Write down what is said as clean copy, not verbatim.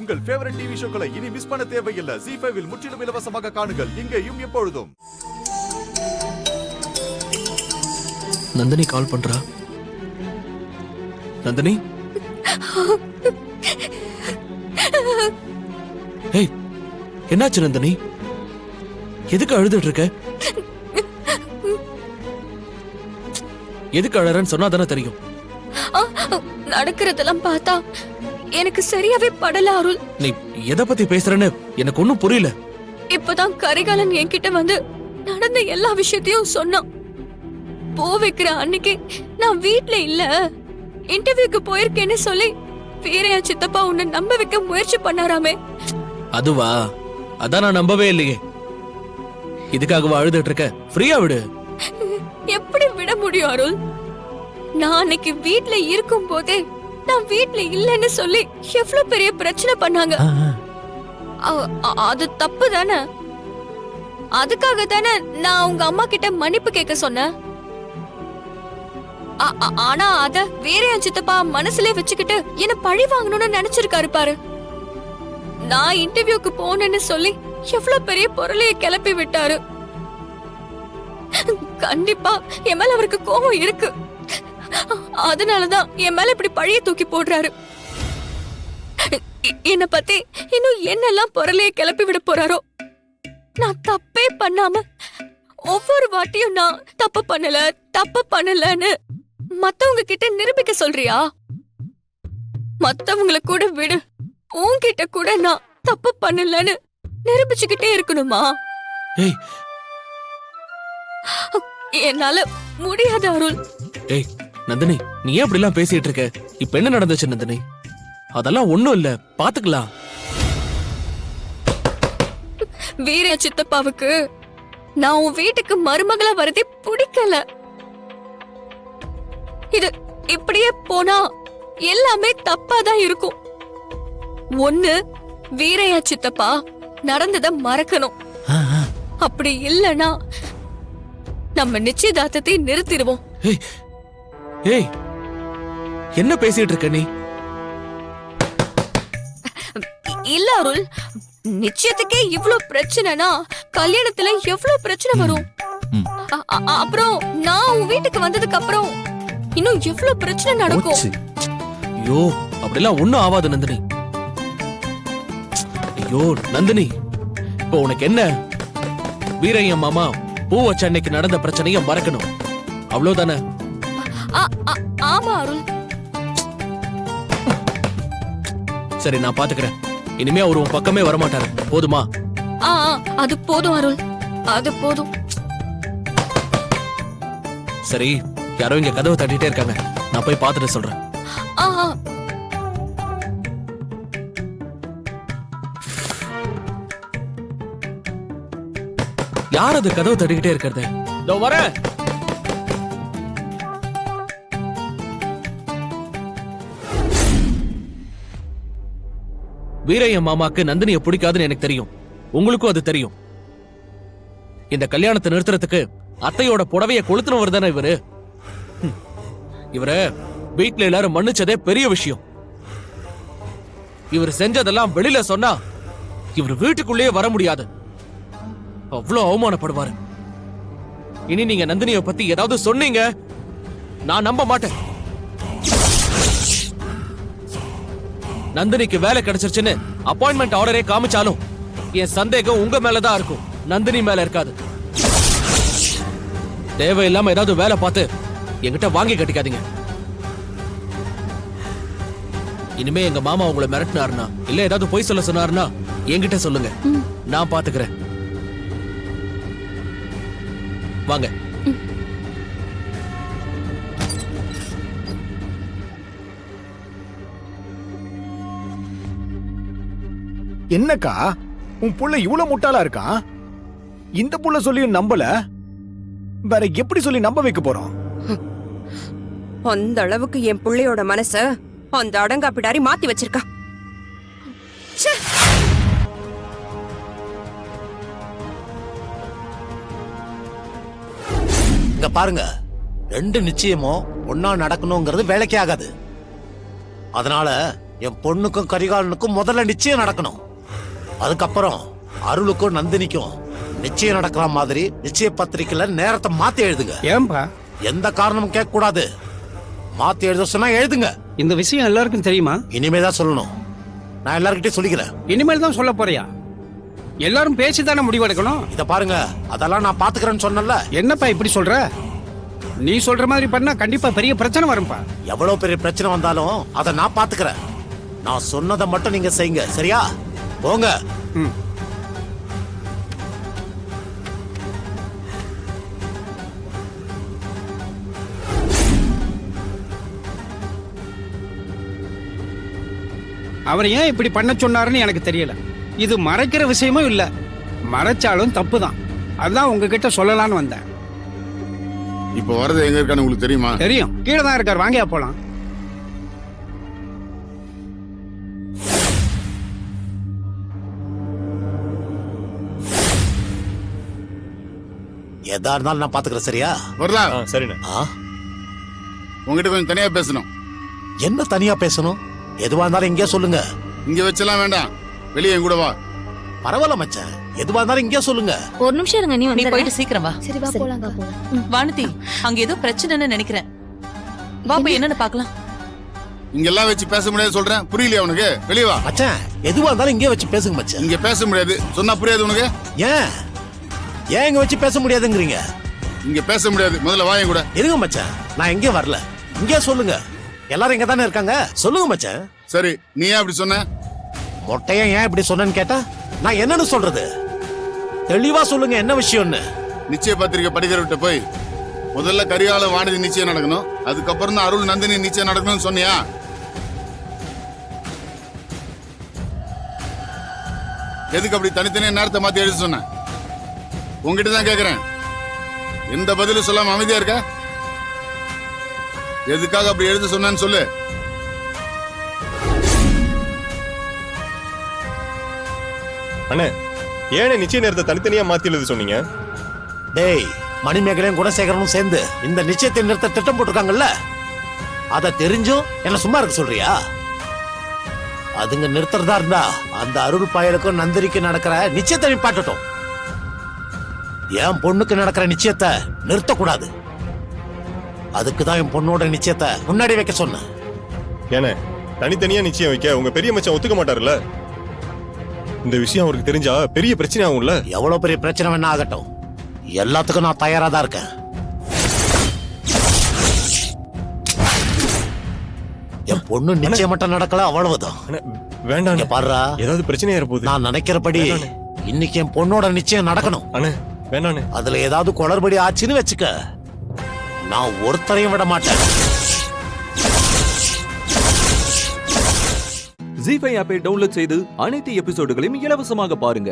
உங்கள் favourite TV ஷோக்களை இனி miss பண்ண தேவையில்லை. ZEE5 இல் முற்றிலும் இலவசமாக காணுங்கள். இங்கேயும் எப்பொழுதும். நந்தினி கால் பண்றா. நந்தினி, ஏய், என்னாச்சு நந்தினி? எதுக்கு அழுதுட்டு இருக்க? எதுக்கு அழறன்னு சொன்னா தானே தெரியும். நடக்கிறதெல்லாம் பார்த்தா எனக்கு சரியாவே படல அருள். நீ எதை பத்தி பேசுறன்னு எனக்கு ஒண்ணும் புரியல. இப்பதான் கரிகாலன் என்கிட்ட வந்து நடந்த எல்லா விஷயத்தையும் சொன்னான். போ வைக்கிற அன்னைக்கு நான் வீட்ல இல்ல, இன்டர்வியூக்கு போயிருக்கேன்னு சொல்லி வீரையா சித்தப்பா உன்னை நம்ப வைக்க முயற்சி பண்ணாராமே. அதுவா? அதான் நான் நம்பவே இல்லையே. இதுக்காகவா அழுதுட்டு இருக்க? ஃப்ரீயா விடு. எப்படி விட முடியும் அருள்? நான் அன்னைக்கு வீட்ல இருக்கும் போதே நான் வீட்ல இல்லன்னு சொல்லி எவ்வளவு பெரிய பிரச்சனை பண்ணாங்க. அது தப்பு தானே? அதுக்காக தானே நான் உங்க அம்மா கிட்ட மன்னிப்பு கேட்க சொன்னேன். ஆனா அத வேற என் சித்தப்பா மனசுல வச்சுக்கிட்டு என்ன பழி வாங்கணும்னு நினைச்சிருக்காரு பாரு. நான் இன்டர்வியூக்கு போனேன்னு சொல்லி எவ்வளவு பெரிய பொருளைய கிளப்பி விட்டாரு. கண்டிப்பா என் மேல அவருக்கு கோபம் இருக்கு. அதனாலதான் என் மேல இப்படி பழிய தூக்கி போடுறாரு. என்ன பத்தி இன்னும் என்னெல்லாம் பொருளைய கிளப்பி விட போறாரோ. நான் தப்பே பண்ணாம ஒவ்வொரு வாட்டியும் நான் தப்பு பண்ணலன்னு மத்தவங்க கிட்ட நிரூபிக்க சொல்றியா? மத்தவங்கள கூட விடு, உன்கிட்ட கூட நான் தப்பு பண்ணலன்னு நிரூபிச்சுக்கிட்டே இருக்கணுமா? என்னால முடியாத அருள். ஏய் நந்தினி, நீ ஏன் அப்படி எல்லாம் பேசிட்டு இருக்க? இப்ப என்ன நடந்துச்சு நந்தினி? அதெல்லாம் ஒண்ணும் இல்ல, பாத்துக்கலாம். வீர சித்தப்பாவுக்கு நான் உன் வீட்டுக்கு மருமகளா வரதே பிடிக்கல. இது இப்படியே போனா எல்லாமே தப்பாதான் இருக்கும். ஒண்ணு வீரையா சித்தப்பா நடந்தத மறக்கணும். அப்படி இல்லனா நம்ம நிச்சயதார்த்தத்தை நிறுத்திடுவோம். ஏய், என்ன பேசிட்டு இருக்க நீ? இல்ல அருள், நிச்சயத்துக்கே இவ்ளோ பிரச்சனைனா கல்யாணத்துல எவ்வளவு பிரச்சனை வரும். அப்புறம் நான் உன் வீட்டுக்கு வந்ததுக்கு அப்புறம் இன்னும் எவ்வளவு பிரச்சனை நடக்கும். ஐயோ, அப்படிலாம் ஒண்ணும் ஆகாது நந்தினி. ஐயோ நந்தினி, இப்போ உனக்கு என்ன? வீரையா மாமா பூ வச்ச அன்னைக்கு நடந்த பிரச்சனைய மறக்கணும், அவ்வளவுதானே? ஆமா அருள். சரி, நான் பாத்துக்கிறேன். இனிமே அவர் உன் பக்கமே வரமாட்டாரு, போதுமா? அது போதும் அருள், அது போதும். சரி, யாரோ இங்க கதவை தட்டிட்டே இருக்காங்க, நான் போய் பாத்துட்டு சொல்றேன். யார் அது கதவை தட்டிக்கிட்டே இருக்கிறது? இதோ வரேன். வீரையா மாமாக்கு நந்தினியை பிடிக்காதுன்னு எனக்கு தெரியும், உங்களுக்கும் அது தெரியும். இந்த கல்யாணத்தை நிறுத்துறதுக்கு அத்தையோட புடவைய கொளுத்துனவர் தானே இவரு. இவரு வீட்டுல எல்லாரும் மன்னிச்சதே பெரிய விஷயம். இவர் செஞ்சதெல்லாம் வெளியில சொன்னா இவர் வீட்டுக்குள்ளேயே வர முடியாது, அவ்வளவு அவமானப்படுவாரு. இனி நீங்க நந்தினியை பத்தி ஏதாவது சொன்னீங்க, நான் நம்ப மாட்டேன். நந்தினிக்கு வேலை கிடைச்சிருச்சுன்னு அப்பாயின்மெண்ட் ஆர்டரே காமிச்சாலும் என் சந்தேகம் உங்க மேலதான் இருக்கும், நந்தினி மேல இருக்காது. தேவையில்லாம ஏதாவது வேலை பார்த்து என்கிட்ட வாங்கி கட்டிக்காதீங்க. இனிமே எங்க மாமா உங்களை மிரட்டினாருனா இல்ல ஏதாவது பொய் சொல்ல சொன்னாருன்னா என்கிட்ட சொல்லுங்க, நான் பாத்துக்கிறேன். வாங்க. என்னக்கா உன் புள்ள இவ்வளவு முட்டாளா இருக்கான்? இந்த புள்ள சொல்லியும் நம்பல, வேற எப்படி சொல்லி நம்ப வைக்க போறோம்? அந்த அளவுக்கு என் புள்ளையோட மனச அந்த அடங்காப்பிடாரி மாத்தி வச்சிருக்கா. இங்க பாருங்க, ரெண்டு நிச்சயமும் ஒன்னா நடக்கணுங்கிறது வேலைக்கே ஆகாது. அதனால என் பொண்ணுக்கும் கரிகாலனுக்கும் முதல்ல நிச்சயம் நடக்கணும். அதுக்கப்புறம் அருளுக்கும் நந்தினிக்கும் நிச்சயம் நடக்கிற மாதிரி நிச்சய பத்திரிக்கையில நேரத்தை மாத்தி எழுதுங்க. ஏன்பா? எந்த காரணமும் கேட்க கூடாது. மாத்தி எழுத சொன்னா எழுதுங்க. இந்த விஷயம் எல்லாருக்கும் தெரியுமா? இனிமேதான் சொல்லணும். நான் எல்லார்கிட்டயும் சொல்லிக்கிறேன். இனிமேல் தான் சொல்ல போறியா? எல்லாரும் பேசித்தானே முடிவெடுக்கணும். இத பாருங்க, அதெல்லாம் நான் பாத்துக்கிறேன்னு சொன்னல. என்னப்பா இப்படி சொல்ற? நீ சொல்ற மாதிரி பண்ணா கண்டிப்பா பெரிய பிரச்சனை வரும்பா. எவ்வளவு பெரிய பிரச்சனை வந்தாலும் அதை நான் பாத்துக்கிறேன். நான் சொன்னதை மட்டும் நீங்க செய்யுங்க, சரியா? போங்க. ம். அவர் ஏன் இப்படி பண்ண சொன்னாருன்னு எனக்கு தெரியல. இது மறைக்கிற விஷயமும் இல்ல, மறைச்சாலும் தப்பு தான். அதான் உங்ககிட்ட சொல்லலான்னு வந்தேன். இப்போ வரது எங்க இருக்கான்னு உங்களுக்கு தெரியுமா? தெரியும், கீழே தான் இருக்கார். வாங்கியா போலாம். எதா இருந்தாலும் நான் பாத்துக்கிறேன், சரியா? வரதா, சரிண்ணே. ஆ? உங்ககிட்ட கொஞ்சம் தனியா பேசணும். என்ன தனியா பேசணும்? எதுவா இருந்தாலும் இங்கே சொல்லுங்க. இங்க வச்செல்லாம் வேண்டாம், வெளியே என் கூட வா. பரவாயில்ல மச்சான், எதுவா இருந்தாலும் இங்கே சொல்லுங்க. ஒரு நிமிஷம் இருங்க, நீ போயிட்டு சீக்கிரம் வா. சரி வா போலாம். வானதி, அங்க ஏதோ பிரச்சனைன்னு நினைக்கிறேன். வா போய் என்னன்னு பாக்கலாம். இங்க எல்லாம் வச்சு பேச முடியாது சொல்றேன், புரியலையா உனக்கு? வெளியே வா. மச்சான், எதுவா இருந்தாலும் இங்கே வச்சு பேசுங்க மச்சான். இங்க பேச முடியாது சொன்னா புரியாது உனக்கு? ஏன் ஏன் இங்க வச்சு பேச முடியாதுங்கிறீங்க? இங்க பேச முடியாது, முதல்ல வா என் கூட. இருங்க மச்சான், நான் எங்கே வரல. இங்கே சொல்லுங்க. எல்லாரும் இங்க தானே இருக்காங்க, சொல்லுங்க மச்சான். சரி, நீ ஏன் அப்படி சொன்ன? மொட்டையா ஏன் இப்படி சொன்னேன்னு கேட்டா நான் என்னன்னு சொல்றது? தெளிவா சொல்லுங்க, என்ன விஷயம்னு. நிச்சய பத்திரிக்கை படிக்கிறவர்கிட்ட போய் முதல்ல கரிகால வானதி நிச்சயம் நடக்கணும், அதுக்கப்புறம் தான் அருள் நந்தினி நிச்சயம் நடக்கணும்னு சொன்னியா? எதுக்கு அப்படி தனித்தனியா நேரத்தை மாத்தி எழுத சொன்ன? உங்ககிட்ட தான் கேக்குறேன். எந்த பதிலும் சொல்லாம அமைதியா இருக்க? எதுக்காக அப்படி எழுத சொன்னேன்னு சொல்லு. அண்ணே, ஏன் நிச்சய நேரத்தை தனித்தனியா மாத்தி எழுத சொன்னீங்க? டேய், மணிமேகலையும் குணசேகரனும் சேர்ந்து இந்த நிச்சயத்தை நிறுத்த திட்டம் போட்டிருக்காங்கல்ல, அதை தெரிஞ்சும் என்ன சும்மா இருக்க சொல்றியா? அதுங்க நிறுத்துறதா இருந்தா அந்த அருள் பயலுக்கும் நந்தினிக்கு நடக்கிற நிச்சயத்தை நிப்பாட்டட்டும். என் பொண்ணுக்கு நடக்கிற நிச்சயத்தை நிறுத்தக்கூடாது. அதுக்குதான் என் பொண்ணோட நிச்சயத்தை முன்னாடி வைக்க சொன்னேன். ஏன்னா தனித்தனியா நிச்சயம் வைக்க உங்க பெரிய மச்சான் ஒத்துக்க மாட்டாருல்ல? இந்த விஷயம் அவருக்கு தெரிஞ்சா பெரிய பிரச்சனை ஆகும்ல? எவ்வளவு பெரிய பிரச்சனை வேணா ஆகட்டும், எல்லாத்துக்கும் நான் தயாரா தான் இருக்கேன். என் பொண்ணு நிச்சயம் மட்டும் நடக்கல, அவ்வளவுதான். வேண்டாம், இங்க பாருடா, ஏதாவது பிரச்சனை ஏறப்போகுது. நான் நினைக்கிறபடி இன்னைக்கு என் பொண்ணோட நிச்சயம் நடக்கணும். அண்ணே வேண்டாண்ணே. அதுல ஏதாவது குளறுபடி ஆச்சுன்னு வச்சுக்க, நான் ஒருத்தரையும் விட மாட்டேன். ஜீ5 ஆப்பை டவுன்லோட் செய்து அனைத்து எபிசோடுகளையும் இலவசமாக பாருங்க.